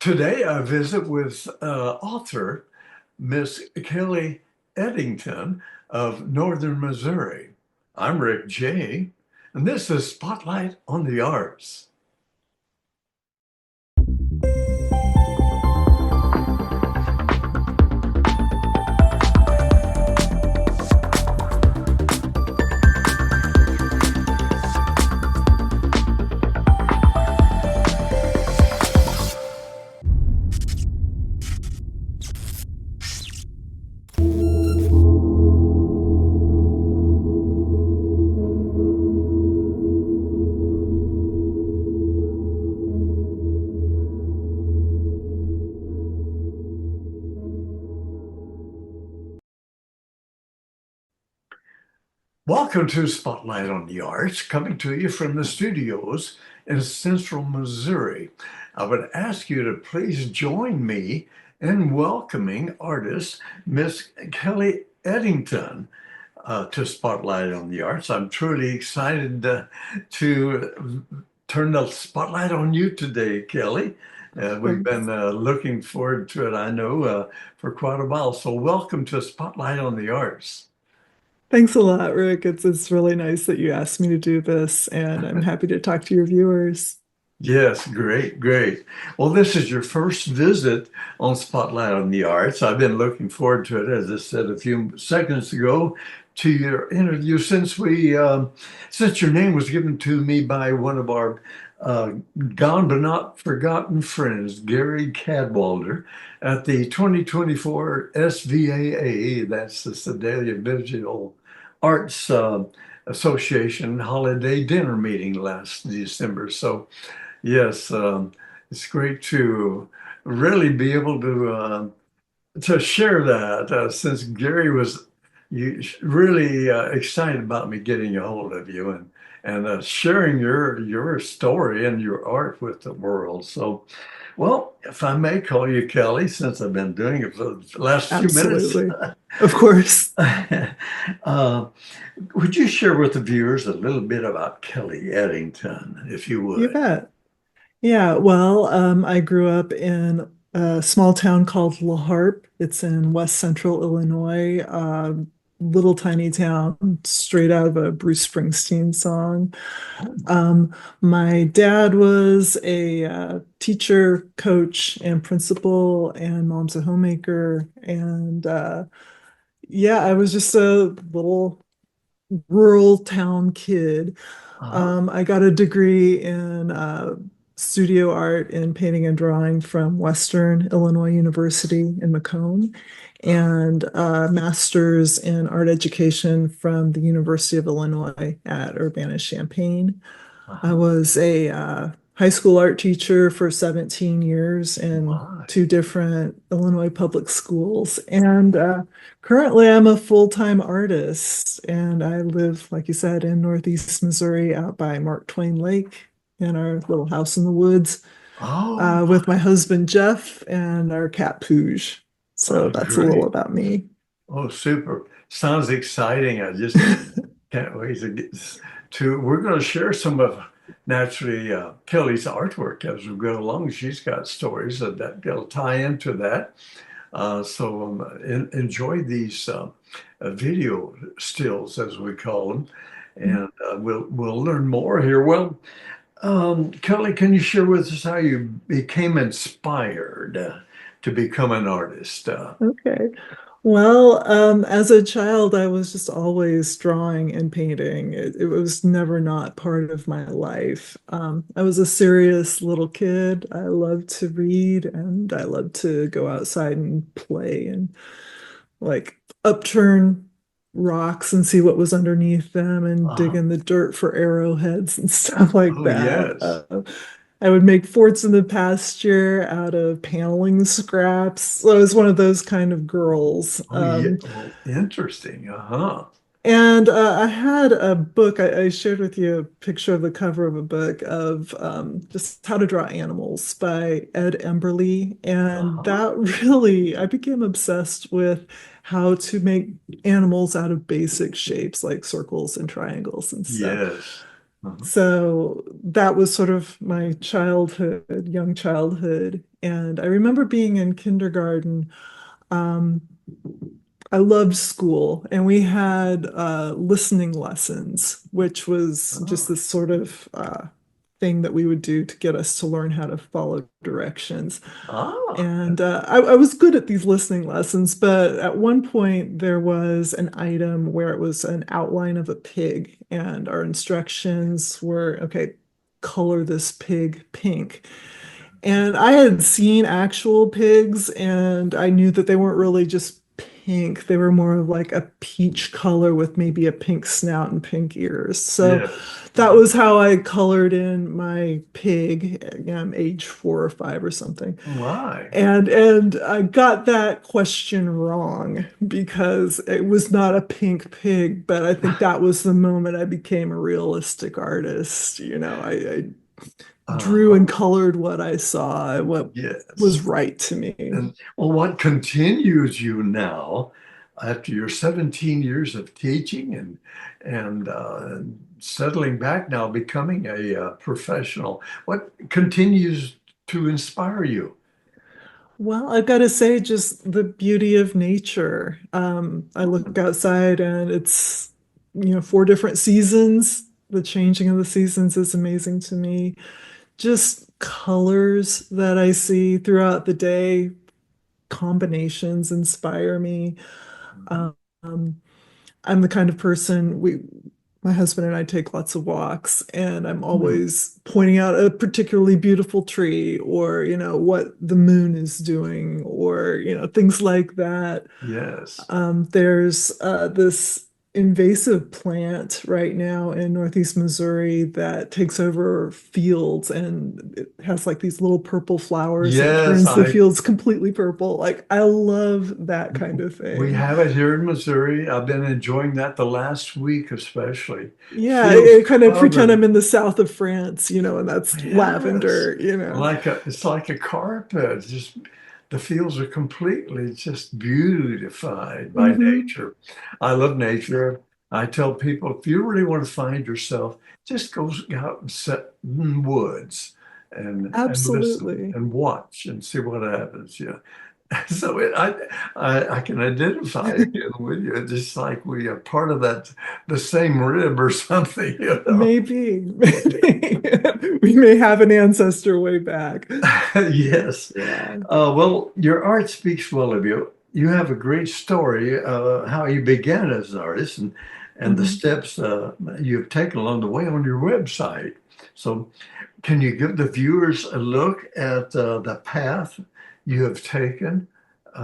Today I visit with author Miss Kelly Eddington of Northern Missouri. I'm Rick J., and this is Spotlight on the Arts. Welcome to Spotlight on the Arts, coming to you from the studios in Central Missouri. I would ask you to please join me in welcoming artist Miss Kelly Eddington to Spotlight on the Arts. I'm truly excited to turn the spotlight on you today, Kelly. We've been looking forward to it, I know, for quite a while. So welcome to Spotlight on the Arts. Thanks a lot, Rick. It's really nice that you asked me to do this, and I'm happy to talk to your viewers. Yes, great, great. Well, this is your first visit on Spotlight on the Arts. I've been looking forward to it, as I said a few seconds ago, to your interview since your name was given to me by one of our uh, gone but not forgotten friends, Gary Cadwalder, at the 2024 SVAA, that's the Sedalia Visual Arts Association holiday dinner meeting last December. So yes, it's great to really be able to share that since Gary was really excited about me getting a hold of you and sharing your story and your art with the world. So, well, if I may call you Kelly, since I've been doing it for the last few minutes, Absolutely. Of course. uh, would you share with the viewers a little bit about Kelly Eddington, if you You would? bet. Yeah, well, I grew up in a small town called La Harpe. It's in west central Illinois, little tiny town, straight out of a Bruce Springsteen song. Um, my dad was a teacher, coach, and principal, and mom's a homemaker. And yeah, I was just a little rural town kid. Uh-huh. I got a degree in studio art in painting and drawing from Western Illinois University in Macomb, and a master's in art education from the University of Illinois at Urbana-Champaign. I Uh-huh. was a high school art teacher for 17 years in My. two different Illinois public schools. And currently, I'm a full-time artist. And I live, like you said, in Northeast Missouri out by Mark Twain Lake in our little house in the woods Oh, with my husband, Jeff, and our cat, Pooge. So that's a little great. about me. Oh, super. Sounds exciting. I just can't wait we're going to share some of naturally Kelly's artwork as we go along. She's got stories that'll tie into that. Enjoy these video stills, as we call them, and we'll learn more here. Well, Kelly, can you share with us how you became inspired to become an artist? Okay. Well, as a child, I was just always drawing and painting. It was never not part of my life. I was a serious little kid. I loved to read and I loved to go outside and play and like upturn rocks and see what was underneath them and dig Uh, in the dirt for arrowheads and stuff like oh, that. yes. I would make forts in the pasture out of paneling scraps. So I was one of those kind of girls. Oh, yeah. Oh, interesting. Uh-huh. And I had a book. I shared with you a picture of the cover of a book of just how to draw animals by Ed Emberley. And Uh-huh. that really, I became obsessed with how to make animals out of basic shapes like circles and triangles and stuff. Yes. Uh-huh. So that was sort of my childhood, young childhood. And I remember being in kindergarten. Um, I loved school, and we had listening lessons, which was just Oh. this sort of thing that we would do to get us to learn how to follow directions. Ah, And I was good at these listening lessons, but at one point there was an item where it was an outline of a pig, and our instructions were, okay, color this pig pink. And I had seen actual pigs, and I knew that they weren't really just pink. They were more of like a peach color with maybe a pink snout and pink ears. So yes. that was how I colored in my pig. I'm age 4 or 5 or something. Why? And I got that question wrong because it was not a pink pig, but I think that was the moment I became a realistic artist. I drew Uh-huh. and colored what I saw, what was Yes. right to me. And well, what continues you now after your 17 years of teaching and settling back now, becoming a professional? What continues to inspire you? Well, I've got to say, just the beauty of nature. I look Hmm. outside and it's, 4 different seasons. The changing of the seasons is amazing to me. Just colors that I see throughout the day, combinations inspire me. Mhm. Um, I'm the kind of person my husband and I take lots of walks, and I'm Hmm. always pointing out a particularly beautiful tree or, what the moon is doing or, things like that. Yes. There's this invasive plant right now in Northeast Missouri that takes over fields, and it has like these little purple flowers and it Yes, turns the I fields completely purple. Like, I love that kind of we thing. have it here in Missouri. I've been enjoying that the last week, especially. Yeah, Fields I kind of pretend covered. I'm in the south of France, and that's Yes, lavender. it's like a carpet. Just the fields are completely just beautified by Hmm. nature. I love nature. I tell people if you really want to find yourself, just go out and sit in the woods and listen Absolutely. and watch and see what happens. Yeah. So I can identify again with you. It's just like we are part of the same rib or something, you know. Maybe we may have an ancestor way back. Yes. Yeah. Well, your art speaks well of you. You have a great story, how you began as an artist and the Mhm. steps you've taken along the way on your website. So, can you give the viewers a look at the path you have taken?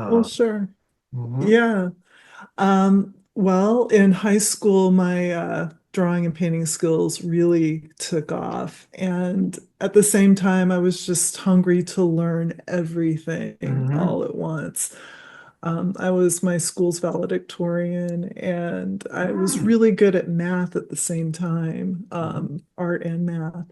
Well, Uh, sure. mhm, Yeah. Well, in high school, my drawing and painting skills really took off. And at the same time, I was just hungry to learn everything mhm, all at once. I was my school's valedictorian, and I was mm, really good at math at the same time, mhm. art and math.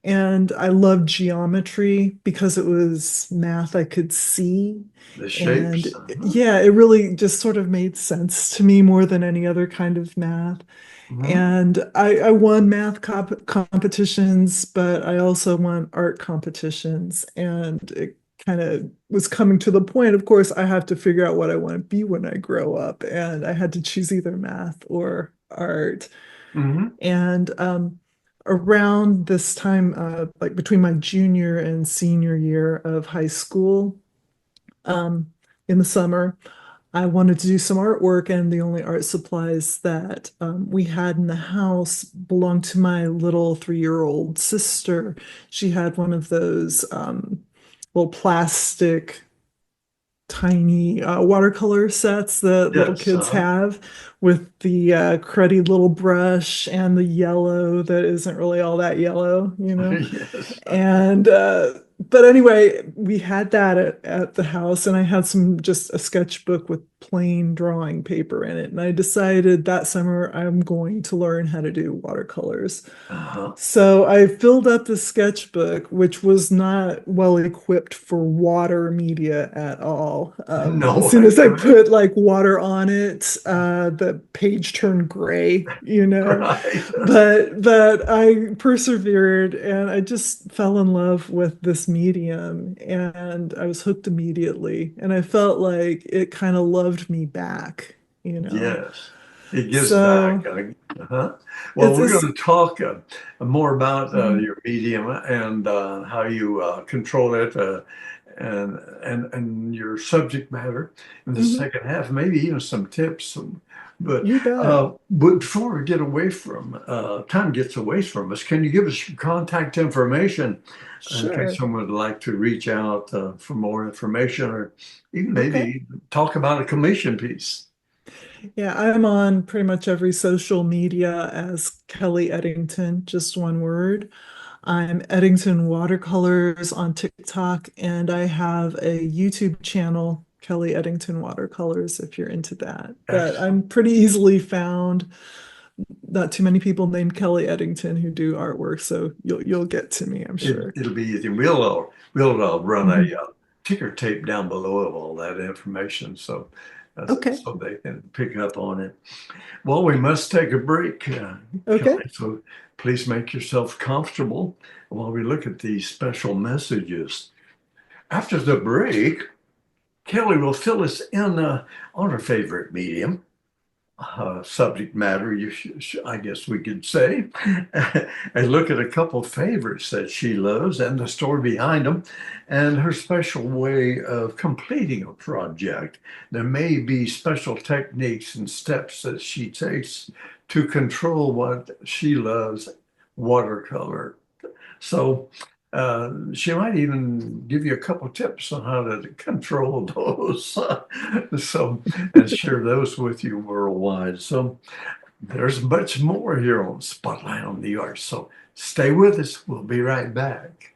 And I loved geometry because it was math I could see. The And shapes. Uh-huh. yeah, it really just sort of made sense to me more than any other kind of math. Mhm, And I won math competitions, but I also won art competitions. And it kind of was coming to the point, of course, I have to figure out what I want to be when I grow up. And I had to choose either math or art. mhm. And around this time, like between my junior and senior year of high school, um, in the summer, I wanted to do some artwork, and the only art supplies that we had in the house belonged to my little 3-year-old sister. She had one of those little plastic tiny watercolor sets that little Yes. kids Uh-huh. have with the cruddy little brush and the yellow that isn't really all that yellow. Yes. And but anyway, we had that at the house, and I had just a sketchbook with plain drawing paper in it. And I decided that summer I'm going to learn how to do watercolors. Uh-huh. So I filled up the sketchbook, which was not well equipped for water media at all. As No, soon I as I can. put like water on it, the page turn gray, you know. Right. But I persevered and I just fell in love with this medium and I was hooked immediately. And I felt like it kind of loved me back, you know. Yes, it gives back. So Uh-huh. Well, we're it's going to talk more about mhm, your medium and how you control it, and your subject matter in the mhm, second half. Maybe even some tips. you bet. But before we get away from time gets away from us, can you give us your contact information in case Sure. someone would like to reach out for more information or even Okay. maybe talk about a commission piece? Yeah, I'm on pretty much every social media as Kelly Eddington, just one word. I'm Eddington Watercolors on TikTok, and I have a YouTube channel, Kelly Eddington Watercolors, if you're into that. But Excellent. I'm pretty easily found. Not too many people named Kelly Eddington who do artwork, so you'll get to me, I'm sure. It'll be easy. We'll run a Mhm. ticker tape down below of all that information, so Okay. so they can pick up on it. Well, we must take a break, Okay. Kelly. So please make yourself comfortable while we look at these special messages. After the break, Kelly will fill us in on her favorite medium, subject matter, I guess we could say, and look at a couple favorites that she loves and the story behind them and her special way of completing a project. There may be special techniques and steps that she takes to control what she loves, watercolor. So she might even give you a couple tips on how to control those. So, and share those with you worldwide. So there's much more here on Spotlight on the Arts. So stay with us. We'll be right back.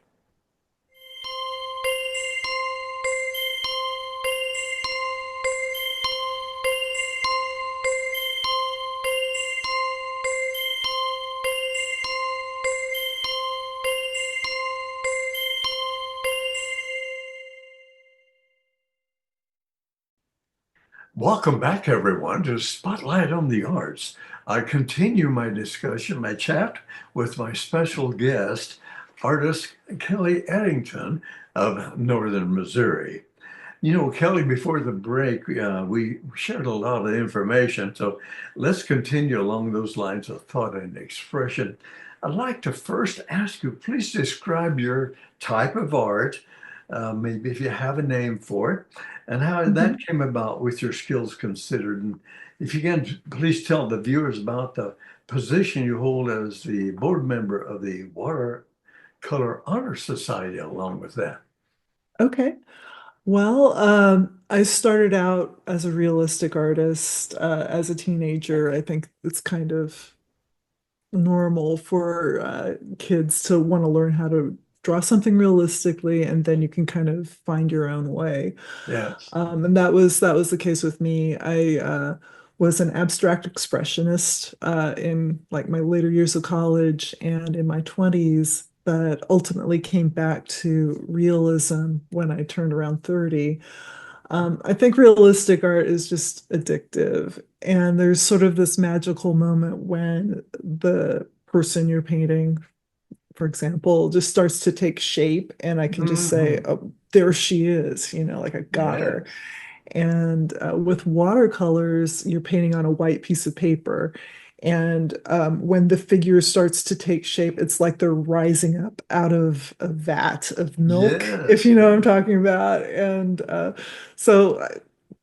Welcome back, everyone, to Spotlight on the Arts. I continue my discussion, my chat with my special guest, artist Kelly Eddington of Northern Missouri. You know, Kelly, before the break, we shared a lot of information. So let's continue along those lines of thought and expression. I'd like to first ask you, please describe your type of art, maybe if you have a name for it, and how that Mhm. came about with your skills considered. And if you can, please tell the viewers about the position you hold as the board member of the Watercolor Honor Society along with that. Okay. Well, I started out as a realistic artist as a teenager. I think it's kind of normal for kids to want to learn how to draw something realistically, and then you can kind of find your own way. Yes. And that was the case with me. I was an abstract expressionist in like my later years of college and in my 20s, but ultimately came back to realism when I turned around 30. I think realistic art is just addictive, and there's sort of this magical moment when the person you're painting, for example, just starts to take shape, and I can just say, Mhm. "Oh, there she is," like I got her. Yes. And with watercolors, you're painting on a white piece of paper. And when the figure starts to take shape, it's like they're rising up out of a vat of milk, if Yes. you know what I'm Yes. talking about. And so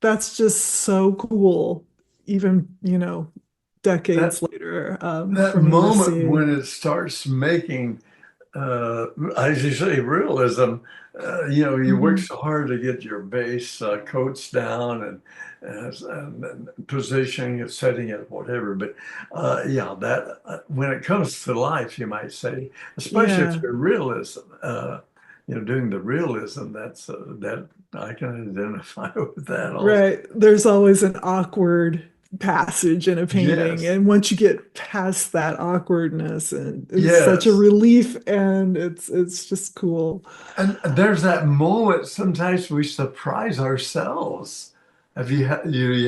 that's just so cool, even, decades That later that for me to moment see. when it starts making, as you say, realism. You work Mhm. so hard to get your base coats down and positioning it, setting it, whatever. But yeah, that when it comes to life, you might say, especially if Yeah. you're realism, doing the realism. That I can identify with that also. Right. There's always an awkward passage in a painting. Yes. And once you get past that awkwardness, and it's such a Yes. relief and it's just cool. And there's that moment sometimes we surprise ourselves. You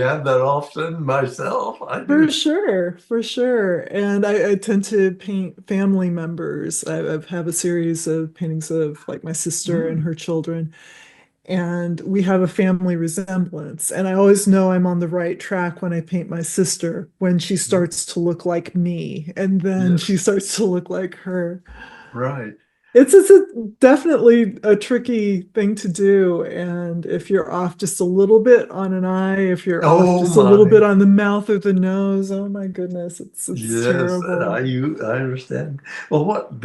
have that often? Myself, I do. For sure, for sure. And I tend to paint family members. I have a series of paintings of like my sister and Mm, her children, and we have a family resemblance. And I always know I'm on the right track when I paint my sister, when she mm, starts to look like me, and then she yes, starts to look like her. right. It's definitely a tricky thing to do. And if you're off just a little bit on an eye, if you're off Oh just a little my. bit on the mouth or the nose, oh my goodness, it's Yes, terrible. I understand. Well, what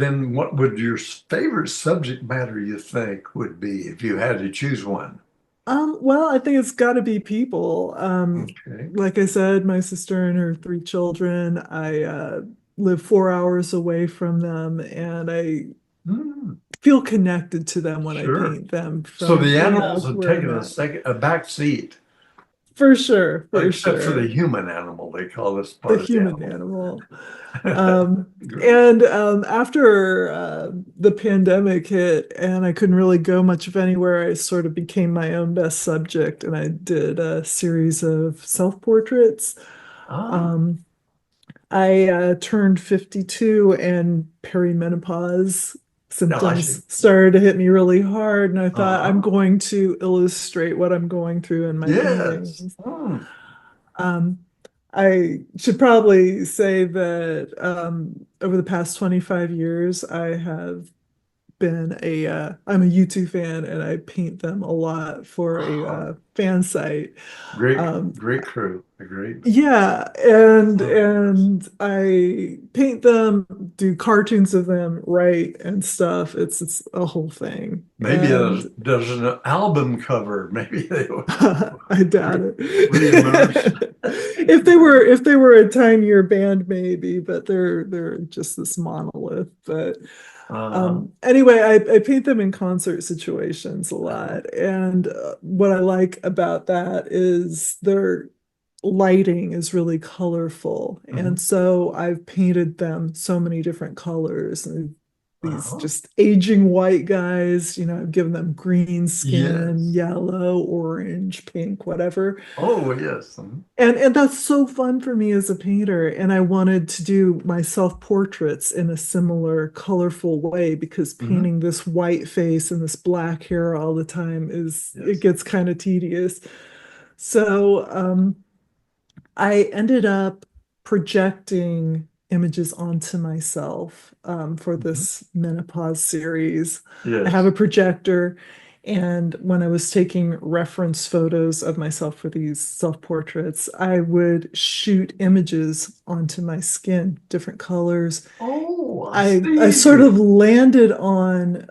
would your favorite subject matter you think would be if you had to choose one? Well, I think it's got to be people. Okay. Like I said, my sister and her three children, I live 4 hours away from them, and I Hmm, feel connected to them when I sure. paint them So from, the animals have where taken I'm at. a back seat, For sure, for except for the sure. human animal. They call this The part of the human animal. animal. Um, Great. and after the pandemic hit and I couldn't really go much of anywhere, I sort of became my own best subject and I did a series of self-portraits. Ah, Um, I turned 52 and perimenopause no, I see. symptoms started to hit me really hard. And I thought, I'm Uh-huh. going to illustrate what I'm going through in my Yes. paintings. Hmm. Um, I should probably say that over the past 25 years, I have been I'm a YouTube fan and I paint them a lot for a Ah, fan site. great, Um, great crew. A great. yeah, and Oh, yes. I paint them, do cartoons of them, write and stuff. It's a whole thing. Maybe And there's an album cover. Maybe they would I doubt re reemerge. it. If they were a tinier band, maybe, but they're just this monolith. But Uh, anyway, I paint them in concert situations a uh, lot, and what I like about that is their lighting is really colorful, and mhm. so I've painted them so many different colors. And these Uh-huh. just aging white guys, I've given them green skin, Yes. yellow, orange, pink, whatever. Oh, yes. Mhm. And that's so fun for me as a painter. And I wanted to do my self-portraits in a similar colorful way because Mhm. painting this white face and this black hair all the time it Yes. gets kind of tedious. So I ended up projecting images onto myself for Mhm. this menopause series. I have Yes. a projector, and when I was taking reference photos of myself for these self-portraits, I would shoot images onto my skin, different colors, Oh, I I sort see. of landed on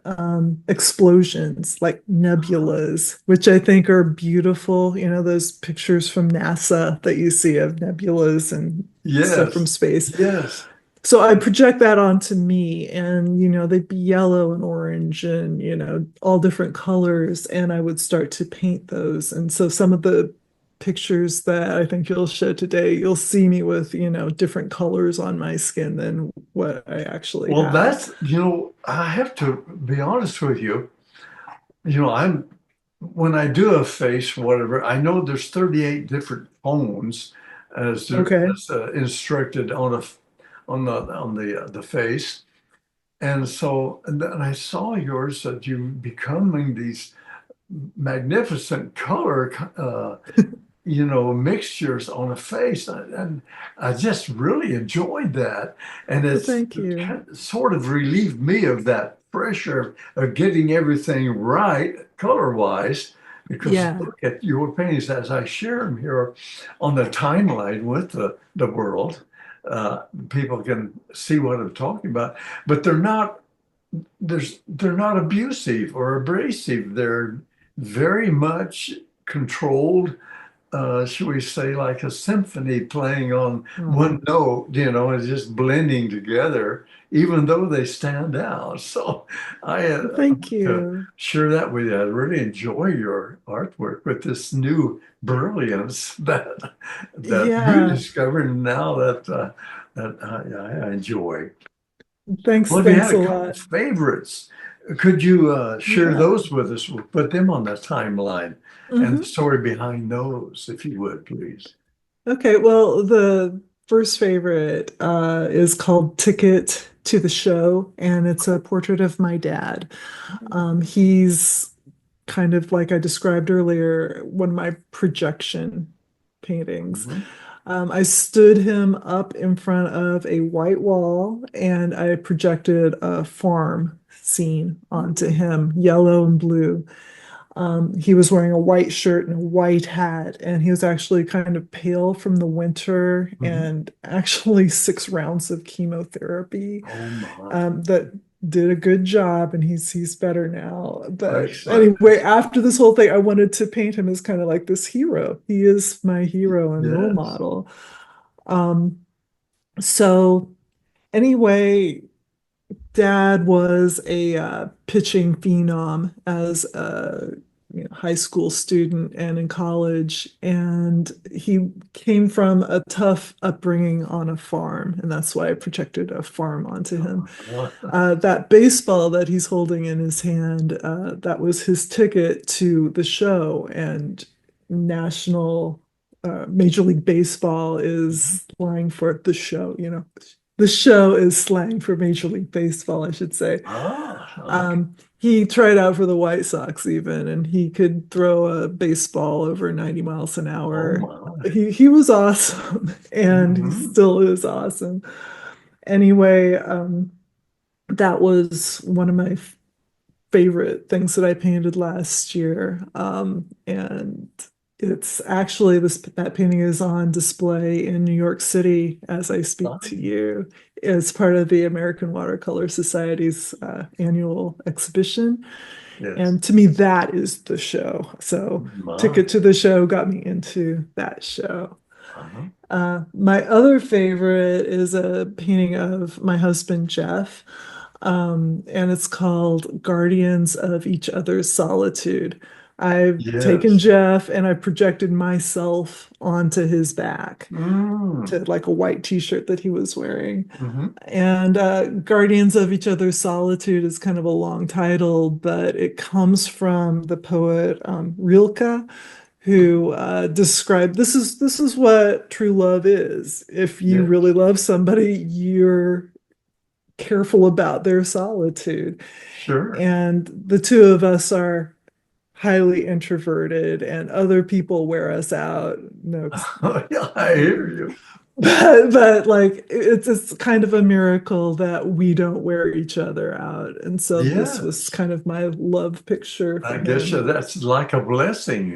explosions like nebulas, which I think are beautiful. Those pictures from NASA that you see of nebulas and stuff from Yes. space. Yes. So I project that onto me, and they'd be yellow and orange and all different colors, and I would start to paint those. And so some of the pictures that I think you'll show today, you'll see me with different colors on my skin than what I actually Well, have. I have to be honest with you. When I do a face, whatever, I know there's 38 different tones Okay. as instructed on the face. And so, and then I saw yours that you becoming these magnificent color, mixtures on a face. And I just really enjoyed that. And Well, it's thank you. sort of relieved me of that pressure of getting everything right color-wise. Because Yeah. look at your paintings as I share them here on the timeline with the world. People can see what I'm talking about, but they're not abusive or abrasive. They're very much controlled, should we say, like a symphony playing on Oh, one note, and just blending together, even though they stand out. So well, I thank want to you. share that with you. I really enjoy your artwork with this new brilliance that you Yeah. discovered now that I enjoy. Thanks. Well, if you Thanks had a a couple lot. favorites, Could you share Yeah. those with us? We'll put them on the timeline and the Hmm. story behind those, if you would, please. Okay, well, the first favorite is called Ticket to the Show, and it's a portrait of my dad. He's kind of like I described earlier, one of my projection paintings. Mhm. I stood him up in front of a white wall and I projected a farm scene onto Mhm. him, yellow and blue. He was wearing a white shirt and a white hat, and he was actually kind of pale from the winter Mhm. and actually 6 rounds of chemotherapy Oh my. that did a good job, and he's better now. But Excellent. anyway, after this whole thing, I wanted to paint him as kind of like this hero. He is my hero and role Yes. model. Um, so anyway, Dad was a pitching phenom as a high school student and in college, and he came from a tough upbringing on a farm, and that's why I projected a farm onto him. That baseball that he's holding in his hand, that was his ticket to the show, and national Major League Baseball is slang for the show, the show is slang for Major League Baseball, I should say. Okay. He tried out for the White Sox even, and he could throw a baseball over 90 miles an Oh hour. my. He was awesome, and he Hmm. still is awesome. Anyway, that was one of my favorite things that I painted last year. And it's actually that painting is on display in New York City as I speak to you. As part of the American Watercolor Society's annual exhibition. Yes. And to me, that is the show. So, My. Ticket to the Show got me into that show. Uh-huh. My other favorite is a painting of my husband, Jeff, and it's called Guardians of Each Other's Solitude. I've taken Yes. Jeff and I projected myself onto his back Mm. to like a white t-shirt that he was wearing. Hmm. And Guardians of Each Other's Solitude is kind of a long title, but it comes from the poet Rilke, who described this is what true love is. If you Yes. really love somebody, you're careful about their solitude. Sure. And the two of us are highly introverted, and other people wear us out. No, Yeah, I hear you. but like it's kind of a miracle that we don't wear each other out. And so this was Yes. kind of my love picture I for guess him. that's like a blessing,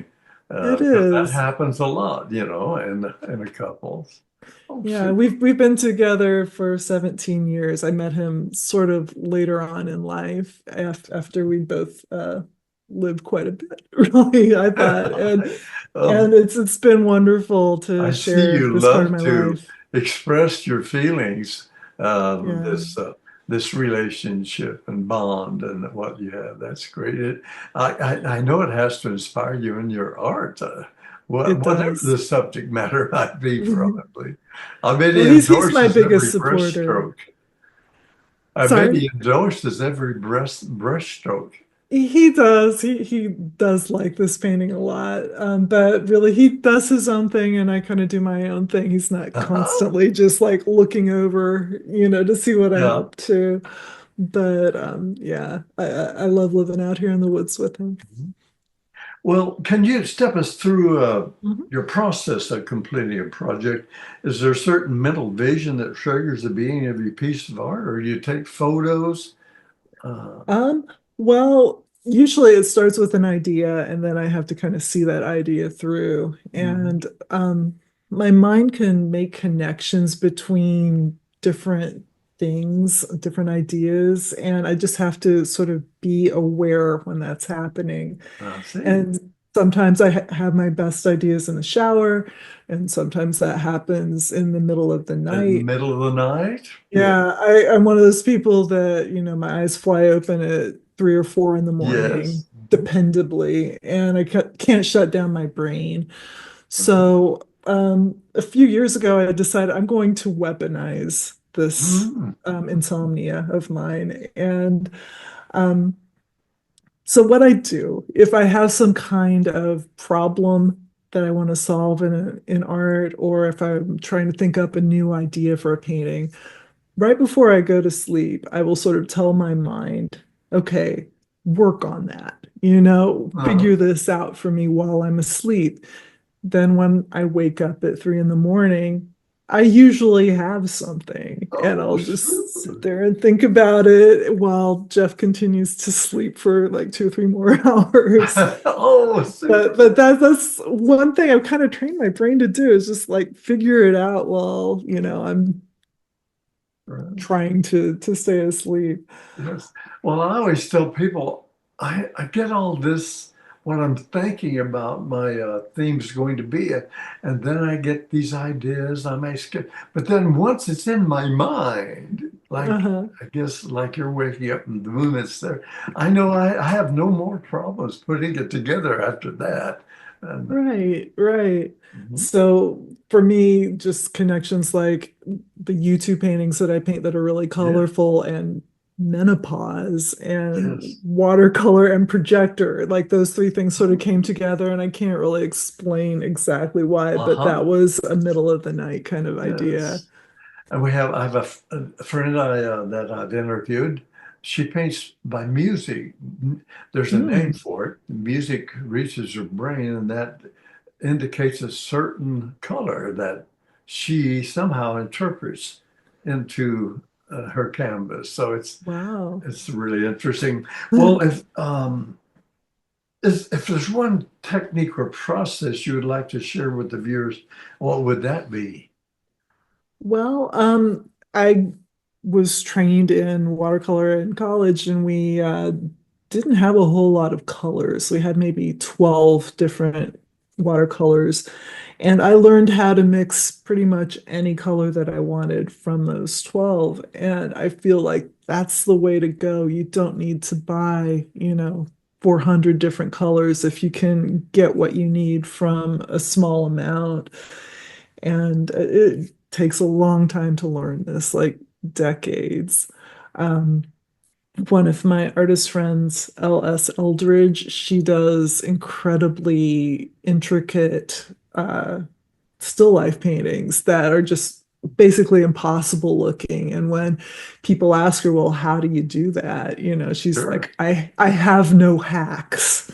It because that is. happens a lot, in a couples. Oh, Yeah, super. we've been together for 17 years. I met him sort of later on in life after we both lived quite a bit, really, I thought. And Um, it's been wonderful I to see share you this part of love my to life. express your feelings, Yeah, this relationship and bond and what you have. That's great. I know it has to inspire you in your art, it whatever does. the subject matter might be, probably. I bet Well, he he's my endorses biggest every supporter. brushstroke. I bet Sorry. he endorses every brushstroke. He does. He does like this painting a lot. But really he does his own thing and I kind of do my own thing. He's not Uh-huh. constantly just like looking over, to see what I'm Yeah. up to. But yeah, I love living out here in the woods with him. Well, can you step us through Mhm. your process of completing a project? Is there a certain mental vision that triggers the beginning of your piece of art, or you take photos? Uh, Um, well, usually it starts with an idea and then I have to kind of see that idea through. mhm. And my mind can make connections between different things, different ideas, and I just have to sort of be aware when that's happening. I see. And sometimes I have my best ideas in the shower, and sometimes that happens in the middle of the In the night. middle of the night? Yeah. Yeah, I'm one of those people that, my eyes fly open at 3 or 4 in the morning, Yes. dependably, and I can't shut down my brain. Mhm. So, a few years ago, I decided I'm going to weaponize this Mhm. insomnia of mine. And So what I do, if I have some kind of problem that I want to solve in art, or if I'm trying to think up a new idea for a painting, right before I go to sleep, I will sort of tell my mind, okay, work on that, Uh, figure this out for me while I'm asleep. Then when I wake up at 3 in the morning, I usually have something and oh, I'll just sit there and think about it while Jeff continues to sleep for like 2 or 3 more hours. oh, But super. that's one thing I've kind of trained my brain to do is just like figure it out while, I'm Right. trying to stay asleep. Yes. Well, I always tell people I get all this what I'm thinking about my theme's going to be, and then I get these ideas. I may skip, but then once it's in my mind, like Uh-huh. I guess like you're waking up and the movement's there, I know I have no more problems putting it together after that. And Right, right. mhm, So for me, just connections like the YouTube paintings that I paint that are really yeah, colorful and menopause and yes, watercolor and projector, like those three things sort of came together and I can't really explain exactly why, but uh-huh, that was a middle of the night kind of idea. yes. And I have a friend that I've interviewed. She paints by music. There's a name Mm, for it. Music reaches her brain, and that indicates a certain color that she somehow interprets into her canvas. So wow. it's really interesting. Well, if there's one technique or process you would like to share with the viewers, what would that be? Well, I was trained in watercolor in college, and we didn't have a whole lot of colors. We had maybe 12 different watercolors, and I learned how to mix pretty much any color that I wanted from those 12. And I feel like that's the way to go. You don't need to buy, 400 different colors if you can get what you need from a small amount. And it takes a long time to learn this, like decades. Um, One of my artist friends, L.S. Eldridge, she does incredibly intricate still life paintings that are just basically impossible looking. And when people ask her, well, how do you do that? She's Sure. like, I have no hacks.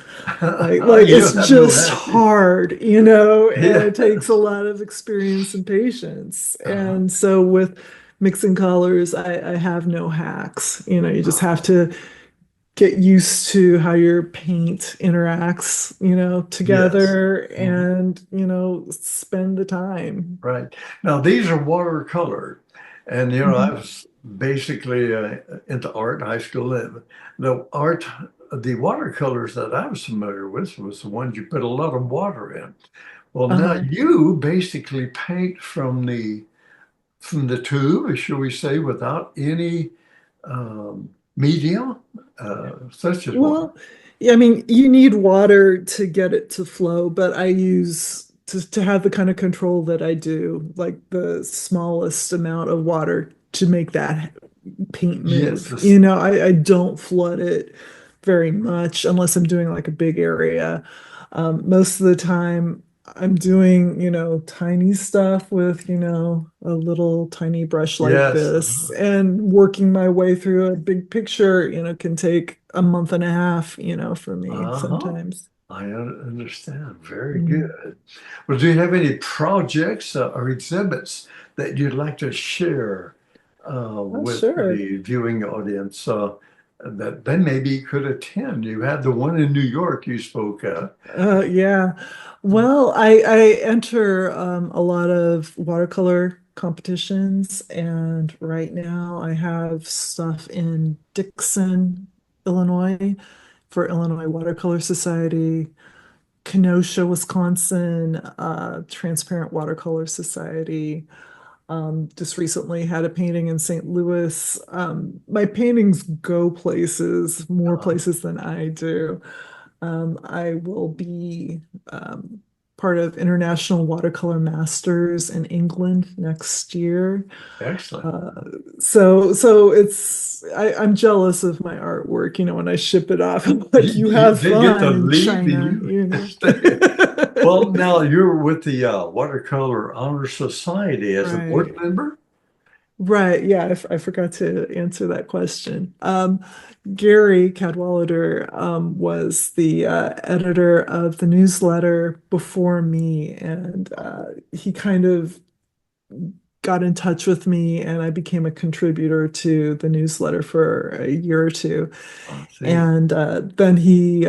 Like, Oh, like you it's have no just hack. hard, and it takes a Yes. lot of experience and patience. Uh-huh. And so with mixing colors, I have no hacks. You just have Uh-huh. to get used to how your paint interacts, Yes. together Mhm. and, spend the time. Right. Now, these are watercolor. And, I Mhm. was basically into art in high school. The watercolors that I was familiar with was the ones you put a lot of water in. Well, now Uh-huh. you basically paint from the tube, shall we say, without any medium, such as water. Well, yeah, I mean, you need water to get it to flow, but I use to have the kind of control that I do, like the smallest amount of water to make that paint Yes, move. I don't flood it very much unless I'm doing like a big area. Most of the time, I'm doing, tiny stuff with, a little tiny brush like yes. this, and working my way through a big picture, can take a month and a half, for me Uh-huh. sometimes. Understand. Very Mm. good. Well, do you have any projects or exhibits that you'd like to share Oh, with sure. the viewing audience that they maybe could attend? You had the one in New York you spoke of. Yeah. Well, I enter a lot of watercolor competitions, and right now I have stuff in Dixon, Illinois, for Illinois Watercolor Society, Kenosha, Wisconsin, Transparent Watercolor Society. Just recently had a painting in St. Louis. My paintings go places, more Uh, places than I do. I will be um, part of International Watercolor Masters in England next year. Excellent. Uh, so I'm jealous of my artwork, when I ship it off. I'm like, you have They get to fun in leave and China, you stay. Well, now you're with the Watercolor Honor Society as a board Right. member? Right. Yeah, I forgot to answer that question. Gary Cadwallader was the editor of the newsletter before me, and he kind of got in touch with me, and I became a contributor to the newsletter for a year or two. I see. And then he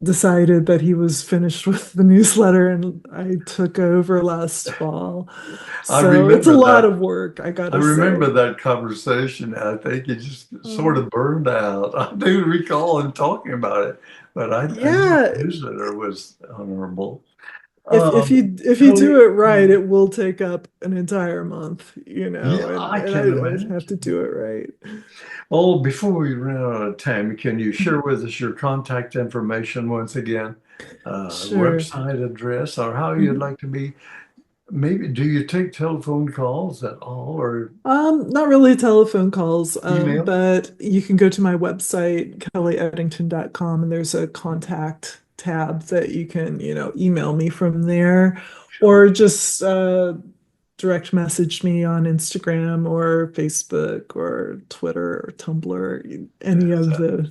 decided that he was finished with the newsletter, and I took over last fall. I So it's a remember lot that. of work, I I gotta remember say. that conversation. I think you just sort Um, of burned out. I do recall him talking about it, but I knew yeah, the newsletter was honorable. if you Kelly, do it right, it will take up an entire month, yeah, and I and can I'd have to imagine. do it right. Oh, before we run out of time, can you share with us your contact information once again? Sure. Website address or how you'd Mhm. like to be? Maybe do you take telephone calls at all or Not really telephone calls, email? but you can go to my website, kellyeddington.com, and there's a contact tab that you can, email me from there, Oh, or just direct message me on Instagram or Facebook or Twitter or Tumblr, any of that's, the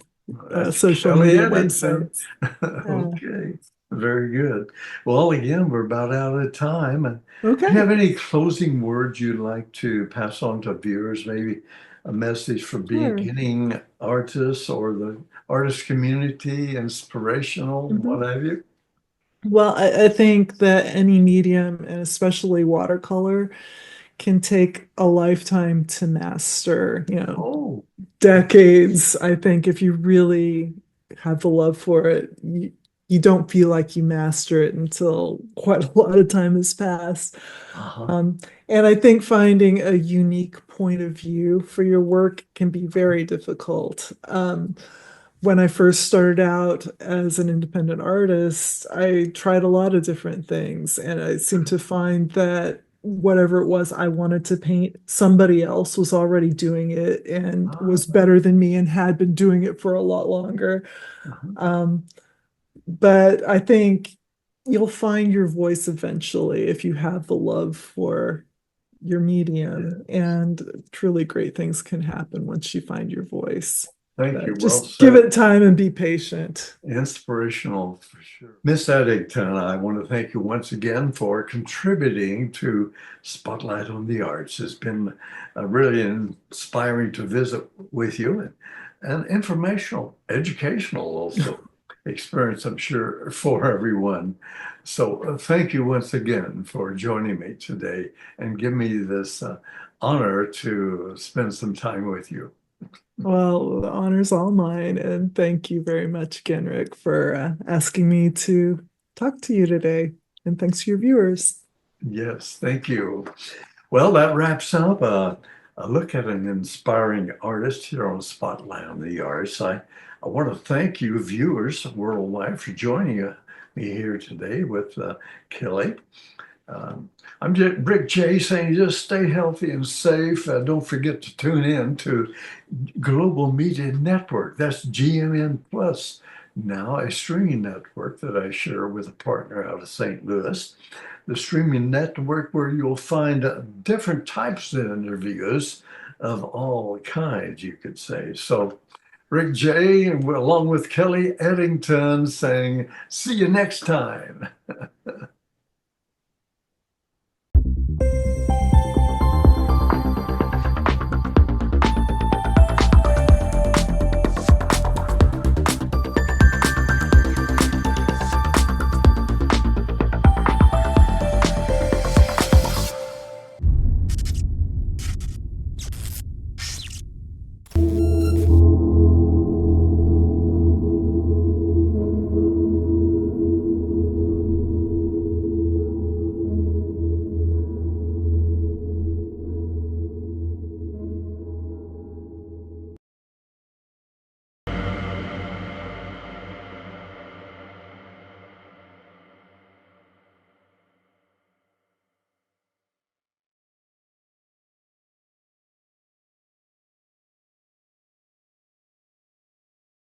that's social Kelly media Eddington. websites. Yeah. Okay, very good. Well, again, we're about out of time. And do you have Okay. any closing words you'd like to pass on to viewers? Maybe a message for Sure. beginning artists or the artist community, inspirational, Mhm. what have you? Well, I think that any medium, and especially watercolor, can take a lifetime to master, Oh, decades. I think if you really have the love for it, you don't feel like you master it until quite a lot of time has passed. uh-huh. Um, and I think finding a unique point of view for your work can be very difficult. When I first started out as an independent artist, I tried a lot of different things, and I seemed to find that whatever it was I wanted to paint, somebody else was already doing it and was Uh-huh. better than me and had been doing it for a lot longer. Uh-huh. Um, but I think you'll find your voice eventually if you have the love for your medium, Yeah. and truly great things can happen once you find your voice. Thank you. But Well just give said. it time and be patient. Inspirational for sure. Miss Eddington, I want to thank you once again for contributing to Spotlight on the Arts. It's been really inspiring to visit with you and informational, educational also experience, I'm sure, for everyone. So thank you once again for joining me today and give me this honor to spend some time with you. Well, the honor's all mine, and thank you very much again, Rick, for asking me to talk to you today. And thanks to your viewers. Yes, thank you. Well, that wraps up a look at an inspiring artist here on Spotlight on the Arts. I want to thank you, viewers worldwide, for joining me here today with Kelly. Um, Rick J saying just stay healthy and safe. Don't forget to tune in to Global Media Network. That's GMN Plus, now a streaming network that I share with a partner out of St. Louis. The streaming network where you'll find different types of interviews of all kinds, you could say. So, Rick J, along with Kelly Eddington, saying, see you next time.